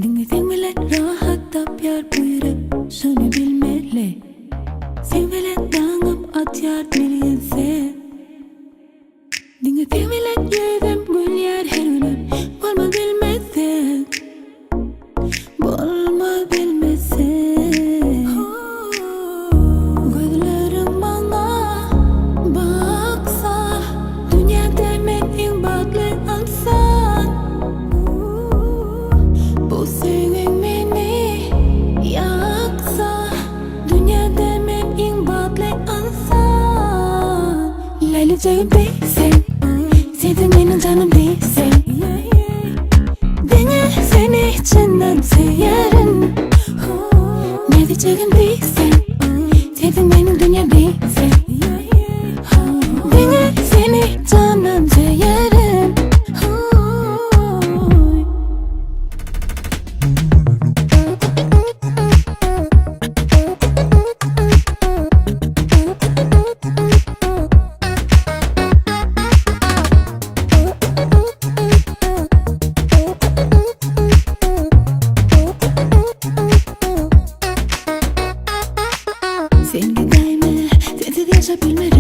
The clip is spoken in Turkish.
Dinlediğin bile rahatta bir bu yürek şunu bilmeli. Sen bile dağınıp at yardımını sen. Dinlediğin bile yedim gül yer her ölüm. Bolma bilmezsen, bolma bilmezsen. Gözlerim bana baksa, dünyada men en baklı insan. Bu sevgin beni yaksa, dünyada men en baklı insan. Leyliceyim değilsen, sevdin benim canım değilsen. Beni seni içinden severim. Ne diyeceğim değilsen, sevdin benim dünya değilsen. Beni seni canım severim. Sen gideyim mi? Sensiz yaşayabilmeliyim.